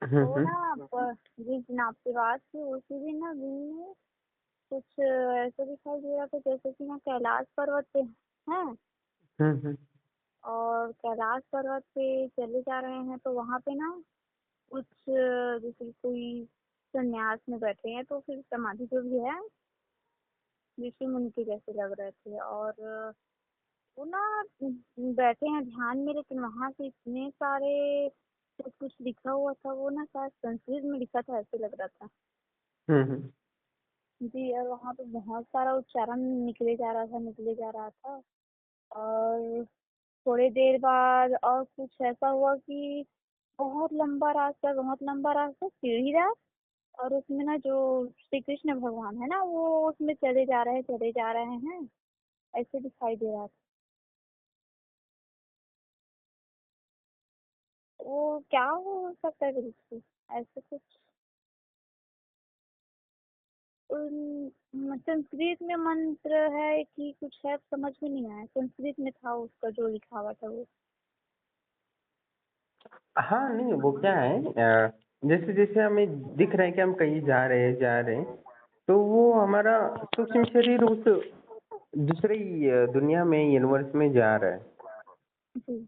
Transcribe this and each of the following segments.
हुँ, वो हुँ। ना जिस दिन आपसे बात की उसी दिन ना दिन में कुछ ऐसा दिखाई दे रहा था जैसे कि ना कैलाश पर्वत पे हैं हुँ, हुँ। और कैलाश पर्वत पे चले जा रहे हैं तो वहां पे ना कुछ जैसे कोई संन्यास में बैठे हैं तो फिर समाधि जो भी है ऋषि मुनि के जैसे लग रहे थे और वो ना बैठे हैं ध्यान में लेकिन वहां से इतने सारे कुछ कुछ लिखा हुआ था वो ना शायद संस्कृत में लिखा था ऐसे लग रहा था। हुँ, हुँ। जी और वहां पे बहुत सारा उच्चारण निकले जा रहा था और थोड़ी देर बाद और कुछ ऐसा हुआ कि बहुत लंबा रास्ता सीढ़ी था और उसमें ना जो श्री कृष्ण भगवान है ना वो उसमें चले जा रहे हैं ऐसे दिखाई दे रहा था। वो क्या हो सकता है फिर उससे ऐसे कुछ संस्कृत में मंत्र है कि कुछ है समझ में नहीं आया संस्कृत में था उसका जो लिखा हुआ था वो। हाँ, नहीं वो क्या है जैसे-जैसे हमें दिख रहा है कि हम कहीं जा रहे हैं, तो वो हमारा सूक्ष्म शरीर उस दूसरी दुनिया में, यूनिवर्स में जा रहा है। जी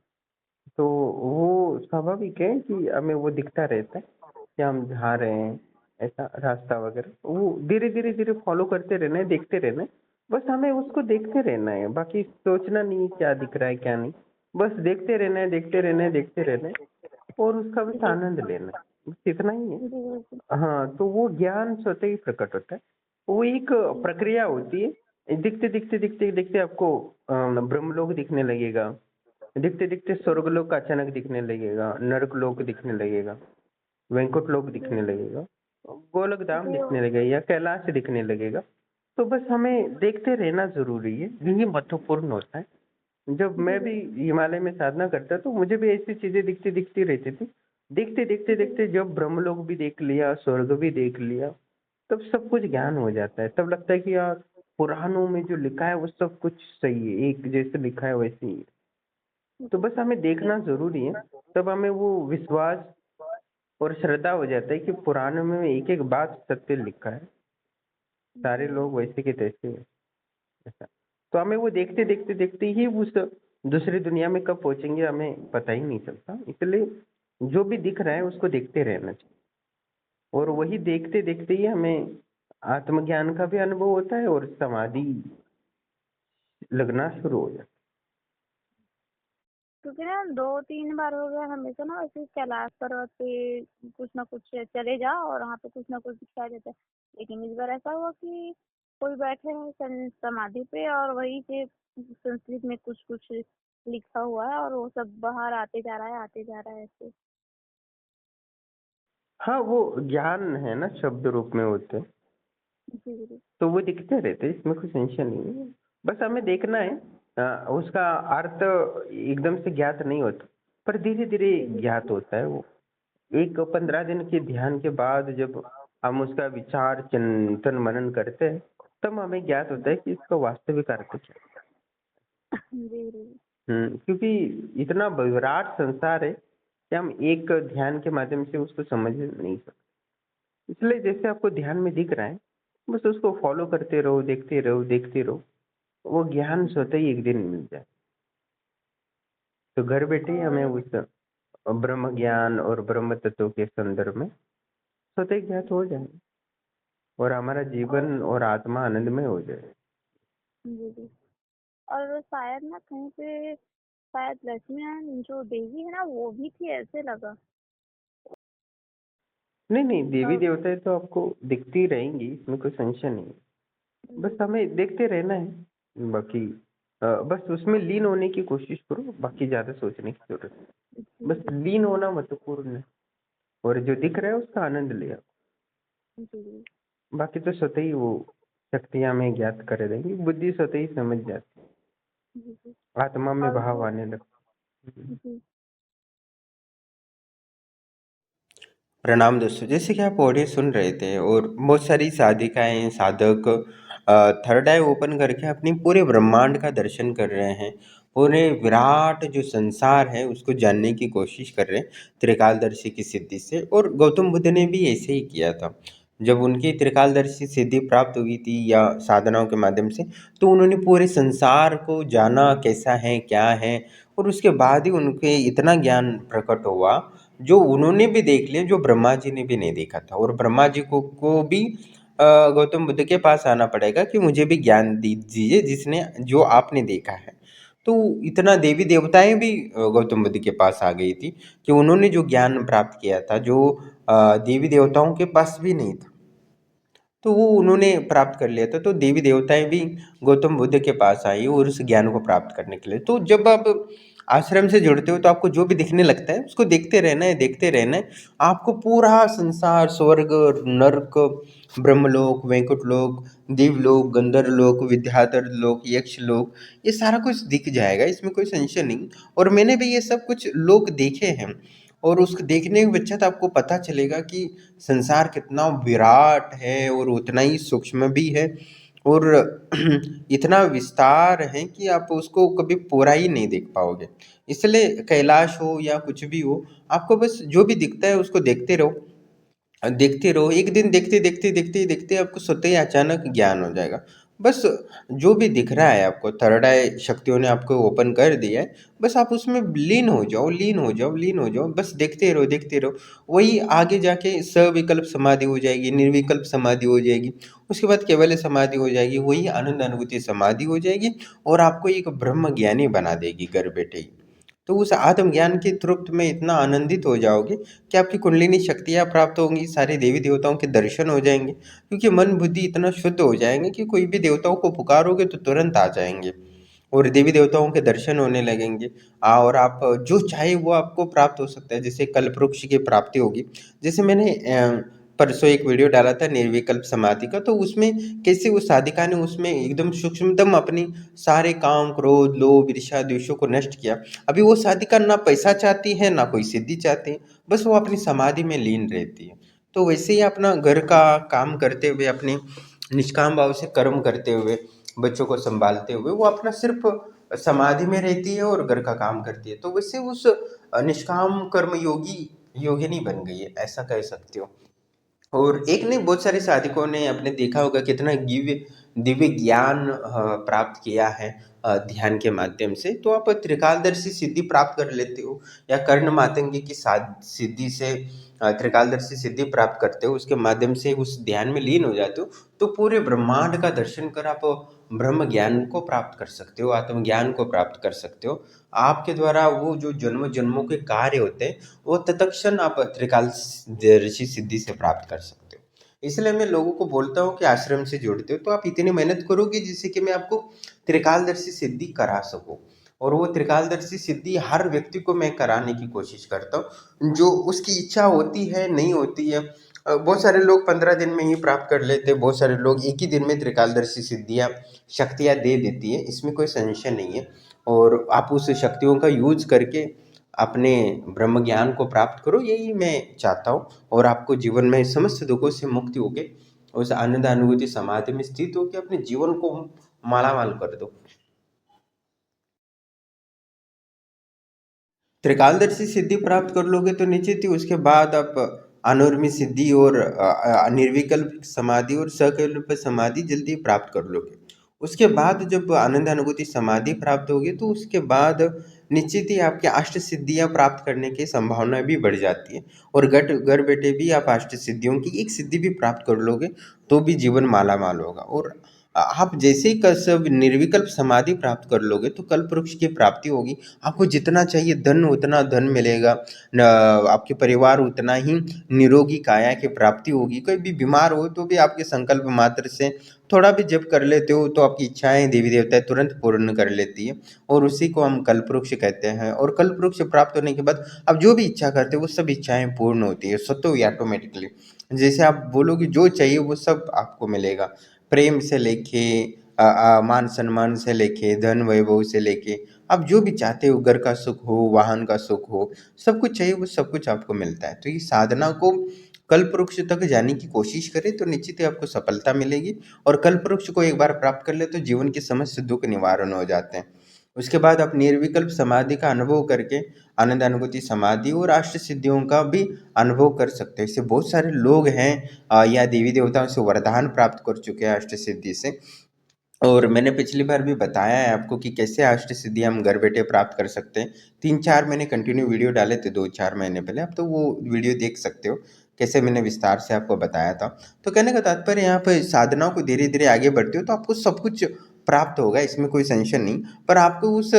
तो वो स्वाभाविक है कि हमें वो दिखता रहता है कि हम जा रहे हैं, ऐसा रास्ता वगैरह। वो धीरे-धीरे फॉलो करते रहना है, देखते रहना है। बस हमें उसको देखते रहना है, बाकी सोचना नहीं है क्या दिख रहा है, क्या नहीं। बस देखते रहना है, देखते रहना है, देखते रहना है और उसका बस जी आनंद लेना है। बस इतना ही है। जी बिल्कुल। हाँ, तो वो ज्ञान स्वतः ही प्रकट होता है। वो एक जी प्रक्रिया होती है। दिखते-दिखते आपको ब्रह्मलोक दिखने लगेगा। दिखते-दिखते जी स्वर्गलोक अचानक दिखने लगेगा, नरकलोक दिखने लगेगा, वैकुंठ लोक जी दिखने जी लगेगा, गोलक धाम जी दिखने लगेगा या कैलाश दिखने लगेगा। तो बस हमें देखते रहना ज़रूरी है, यही महत्वपूर्ण होता है। जब जी मैं भी बिल्कुल। हिमालय में साधना करता तो मुझे भी ऐसी चीज़ें दिखती रहती थी। जी देखते जब ब्रह्मलोक भी देख लिया, स्वर्ग भी देख लिया, तब सब कुछ जी ज्ञान हो जाता है। तब लगता है कि यार पुराणों में जो लिखा है वो सब कुछ सही है, एक जैसे लिखा है वैसे ही है। तो जी बस हमें देखना क्योंकि ज़रूरी है, तब हमें वो विश्वास और श्रद्धा हो जाता है कि पुराण में एक-एक बात सत्य लिखा है, सारे जी लोग वैसे के तैसे हैं, ऐसा। तो हमें वो देखते ही उस दूसरी दुनिया में कब पहुँचेंगे हमें पता ही नहीं चलता। इसलिए जो भी दिख रहा है उसको देखते रहना चाहिए और वही देखते-देखते ही हमें आत्मज्ञान का भी अनुभव होता है और समाधि लगना शुरू हो जाता क्योंकि ना 2-3 बार हो गया हमेशा ना ऐसे कैलाश पर्वत पे कुछ ना कुछ चले जाओ और वहाँ पे कुछ ना कुछ दिखाई देता है। लेकिन इस बार ऐसा हुआ कि कोई बैठे हैं समाधि पे और वहीं से संस्कृत में कुछ कुछ लिखा हुआ है और वो सब बाहर आते जा रहा है ऐसे। है। हाँ, वो ज्ञान है ना शब्द रूप में होते हैं। जी जी तो वो दिखते रहते हैं, इसमें कोई टेंशन नहीं है। बस हमें देखना है उसका अर्थ एकदम से ज्ञात नहीं होता, पर धीरे-धीरे जी जी ज्ञात होता है वो। एक 15 दिन के ध्यान के बाद जब हम उसका विचार, चिंतन, मनन करते हैं, तब हमें ज्ञात होता है कि इसका वास्तविक अर्थ क्या जी जी है। क्योंकि इतना विराट संसार है कि हम एक ध्यान के माध्यम से उसको समझ नहीं सकते। इसलिए जैसे आपको ध्यान में दिख रहा है, बस उसको फॉलो करते रहो, देखते रहो। वो ज्ञान जी। स्वतः ही एक दिन मिल जाए। तो घर बैठे ही हमें और उस ब्रह्म ज्ञान और ब्रह्म तत्व के संदर्भ में स्वतः ही ज्ञात हो जाए और हमारा और जीवन और आत्मा आनंदमय हो जाए। जी जी और शायद ना कहीं पे शायद लक्ष्मी नारायण जो देवी है ना वो भी थी ऐसे लगा। नहीं नहीं, देवी और देवताएं तो आपको दिखती रहेंगी, इसमें कोई संशय नहीं है। जी बस जी हमें देखते रहना है, बाकी बस उसमें लीन होने की कोशिश करो, बाकी ज्यादा सोचने की जरूरत नहीं। जी बस जी लीन होना महत्वपूर्ण है और जो दिख रहा है उसका आनंद लिया। जी जी बाकी तो स्वतः ही वो शक्तियां हमें ज्ञात कर देंगी, बुद्धि स्वतः ही समझ जाती जी जी है, आत्मा में और भाव वो आने लगता है। जी प्रणाम दोस्तों, जैसे कि आप ऑडियो सुन रहे थे और बहुत सारी साधिकाएं साधक थर्ड आई ओपन करके अपनी पूरे ब्रह्मांड का दर्शन कर रहे हैं। और ये विराट जो संसार है उसको जानने की कोशिश कर रहे हैं त्रिकालदर्शी की सिद्धि से। और गौतम बुद्ध ने भी ऐसे ही किया था। जब उनकी त्रिकालदर्शी सिद्धि प्राप्त हुई थी या साधनाओं के माध्यम से, तो उन्होंने पूरे संसार को जाना कैसा है क्या है, और उसके बाद ही उनके इतना ज्ञान प्रकट हुआ जो उन्होंने भी देख लिया, जो ब्रह्मा जी ने भी नहीं देखा था। और ब्रह्मा जी को भी गौतम बुद्ध के पास आना पड़ेगा कि मुझे भी ज्ञान दीजिए जिसने जो आपने देखा है। तो इतना देवी देवताएं भी गौतम बुद्ध के पास आ गई थी कि उन्होंने जो ज्ञान प्राप्त किया था जो देवी देवताओं के पास भी नहीं था, तो वो उन्होंने प्राप्त कर लिया था। तो देवी देवताएं भी गौतम बुद्ध के पास आई और उस ज्ञान को प्राप्त करने के लिए। तो जब आप आश्रम से जुड़ते हो तो आपको जो भी दिखने लगता है उसको देखते रहना है, देखते रहना है। आपको पूरा संसार, स्वर्ग, नर्क, ब्रह्मलोक, वैकुंठलोक, देवलोक, गंधर्वलोक, विद्याधर लोक, यक्षलोक, ये सारा कुछ दिख जाएगा, इसमें कोई संशय नहीं। और मैंने भी ये सब कुछ लोक देखे हैं। और उसको देखने के पश्चात आपको पता चलेगा कि संसार कितना विराट है और उतना ही सूक्ष्म भी है। और इतना विस्तार है कि आप उसको कभी पूरा ही नहीं देख पाओगे। इसलिए कैलाश हो या कुछ भी हो, आपको बस जो भी दिखता है उसको देखते रहो। एक दिन देखते देखते देखते देखते आपको स्वतः ही अचानक ज्ञान हो जाएगा। बस जो भी दिख रहा है आपको, थर्ड आई शक्तियों ने आपको ओपन कर दिया है, बस आप उसमें लीन हो जाओ, लीन हो जाओ, लीन हो जाओ, बस देखते रहो, देखते रहो। वही आगे जाके सविकल्प समाधि हो जाएगी, निर्विकल्प समाधि हो जाएगी, उसके बाद केवल समाधि हो जाएगी, वही आनंद अनुभूति समाधि हो जाएगी। और आपको एक ब्रह्म ज्ञानी बना देगी घर बैठे ही। तो उस आत्मज्ञान के तृप्त में इतना आनंदित हो जाओगे कि आपकी कुंडलिनी शक्तियाँ प्राप्त होंगी, सारे देवी देवताओं के दर्शन हो जाएंगे, क्योंकि मन बुद्धि इतना शुद्ध हो जाएंगे कि कोई भी देवताओं को पुकारोगे तो तुरंत आ जाएंगे और देवी देवताओं के दर्शन होने लगेंगे। और आप जो चाहे वो आपको प्राप्त हो सकता है। जैसे कल्पवृक्ष की प्राप्ति होगी। जैसे मैंने परसों एक वीडियो डाला था निर्विकल्प समाधि का, तो उसमें कैसे उस साधिका ने उसमें एकदम सूक्ष्मतम अपनी सारे काम, क्रोध, लोभ, ईर्ष्या, द्वेषों को नष्ट किया। अभी वो साधिका ना पैसा चाहती है ना कोई सिद्धि चाहती है, बस वो अपनी समाधि में लीन रहती है। तो वैसे ही अपना घर का काम करते हुए, अपने निष्काम भाव से कर्म करते हुए, बच्चों को संभालते हुए वो अपना सिर्फ समाधि में रहती है और घर का काम करती है। तो वैसे उस निष्काम कर्म योगिनी बन गई है, ऐसा कह सकते हो। और एक नहीं, बहुत सारे साधकों ने आपने देखा होगा कितना दिव्य दिव्य ज्ञान प्राप्त किया है ध्यान के माध्यम से। तो आप त्रिकालदर्शी सिद्धि प्राप्त कर लेते हो या कर्ण मातंगी की सिद्धि से त्रिकालदर्शी सिद्धि प्राप्त करते हो, उसके माध्यम से उस ध्यान में लीन हो जाते हो। तो पूरे ब्रह्मांड का दर्शन कर आप ब्रह्म ज्ञान को प्राप्त कर सकते हो, आत्मज्ञान को प्राप्त कर सकते हो। आपके द्वारा वो जो जन्म जन्मों के कार्य होते हैं वो तत्क्षण आप त्रिकालदर्शी सिद्धि से प्राप्त कर सकते हो। इसलिए मैं लोगों को बोलता हूँ कि आश्रम से जुड़ते हो तो आप इतनी मेहनत करोगे जिससे कि मैं आपको त्रिकालदर्शी सिद्धि करा सकूँ। और वो त्रिकालदर्शी सिद्धि हर व्यक्ति को मैं कराने की कोशिश करता हूँ, जो उसकी इच्छा होती है नहीं होती है। बहुत सारे लोग 15 दिन में ही प्राप्त कर लेते हैं, बहुत सारे लोग एक ही दिन में त्रिकालदर्शी सिद्धियाँ शक्तियाँ दे देती है, इसमें कोई संशय नहीं है। और आप उस शक्तियों का यूज करके अपने ब्रह्म ज्ञान को प्राप्त करो, यही मैं चाहता हूँ। और आपको जीवन में समस्त दुखों से मुक्ति होके उस आनंद अनुभूति समाधि में स्थित होकर अपने जीवन को मालामाल कर दो। त्रिकालदर्शी सिद्धि प्राप्त कर लोगे तो निश्चित ही उसके बाद आप अनुर्मी सिद्धि और निर्विकल्प समाधि और सकल्प समाधि जल्दी प्राप्त कर लोगे। उसके बाद जब आनंद अनुभूति समाधि प्राप्त होगी तो उसके बाद निश्चित ही आपकी अष्ट सिद्धियां प्राप्त करने की संभावना भी बढ़ जाती है। और घर बैठे भी आप अष्ट सिद्धियों की एक सिद्धि भी प्राप्त कर लोगे तो भी जीवन माला माल होगा। और आप जैसे ही सब निर्विकल्प समाधि प्राप्त कर लोगे तो कल्प वृक्ष की प्राप्ति होगी। आपको जितना चाहिए धन उतना धन मिलेगा, आपके परिवार उतना ही निरोगी काया की प्राप्ति होगी। कोई भी बीमार हो तो भी आपके संकल्प मात्र से थोड़ा भी जप कर लेते हो तो आपकी इच्छाएं देवी देवता तुरंत पूर्ण कर लेती है। और उसी को हम कल्प वृक्ष कहते हैं। और कल्प वृक्ष प्राप्त होने के बाद आप जो भी इच्छा करते हो वो सब इच्छाएं पूर्ण होती है स्वतः ही, ऑटोमेटिकली। जैसे आप बोलोगे जो चाहिए वो सब आपको मिलेगा, प्रेम से लेके मान सम्मान से लेके धन वैभव से लेके आप जो भी चाहते हो, घर का सुख हो, वाहन का सुख हो, सब कुछ चाहिए वो सब कुछ आपको मिलता है। तो ये साधना को कल्प वृक्ष तक जाने की कोशिश करें तो निश्चित ही आपको सफलता मिलेगी। और कल्प वृक्ष को एक बार प्राप्त कर ले तो जीवन के समस्त दुख निवारण हो जाते हैं। उसके बाद आप निर्विकल्प समाधि का अनुभव करके आनंद अनुभूति समाधि और अष्ट सिद्धियों का भी अनुभव कर सकते हैं। इससे बहुत सारे लोग हैं या देवी देवताओं से वरदान प्राप्त कर चुके हैं अष्ट सिद्धि से। और मैंने पिछली बार भी बताया है आपको कि कैसे अष्ट सिद्धि हम घर बैठे प्राप्त कर सकते हैं। 3-4 मैंने कंटिन्यू वीडियो डाले थे 2-4 महीने पहले, आप तो वो वीडियो देख सकते हो, कैसे मैंने विस्तार से आपको बताया था। तो कहने का तात्पर्य यहाँ पे साधनाओं को धीरे-धीरे आगे बढ़ते हो तो आपको सब कुछ प्राप्त होगा, इसमें कोई संशय नहीं। पर आपको उस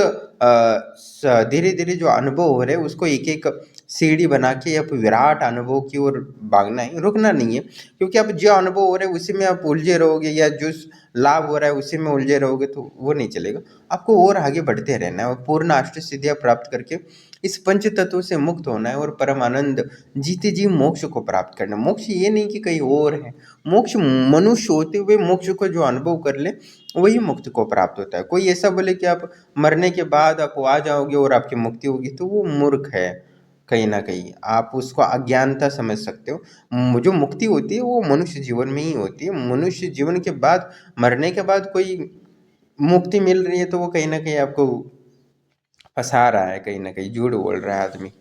धीरे-धीरे जो अनुभव हो रहे हैं उसको एक-एक सीढ़ी बना के आप विराट अनुभव की ओर भागना है, रुकना नहीं है। क्योंकि आप जो अनुभव हो रहे हैं उसी में आप उलझे रहोगे या जो लाभ हो रहा है उसी में उलझे रहोगे तो वो नहीं चलेगा। आपको और आगे बढ़ते रहना है और पूर्ण अष्ट सिद्धियाँ प्राप्त करके इस पंच तत्वों से मुक्त होना है और परम आनंद जीते जी मोक्ष को प्राप्त करना है। मोक्ष ये नहीं कि कहीं और है, मोक्ष मनुष्य होते हुए मोक्ष को जो अनुभव कर ले वही मुक्ति को प्राप्त होता है। कोई ऐसा बोले कि आप मरने के बाद आप आ जाओगे और आपकी मुक्ति होगी तो वो मूर्ख है। कहीं ना कहीं आप उसको अज्ञानता समझ सकते हो। जो मुक्ति होती है वो मनुष्य जीवन में ही होती है। मनुष्य जीवन के बाद मरने के बाद कोई मुक्ति मिल रही है तो वो कहीं ना कहीं आपको फंसा रहा है, कहीं ना कहीं झूठ बोल रहा है आदमी।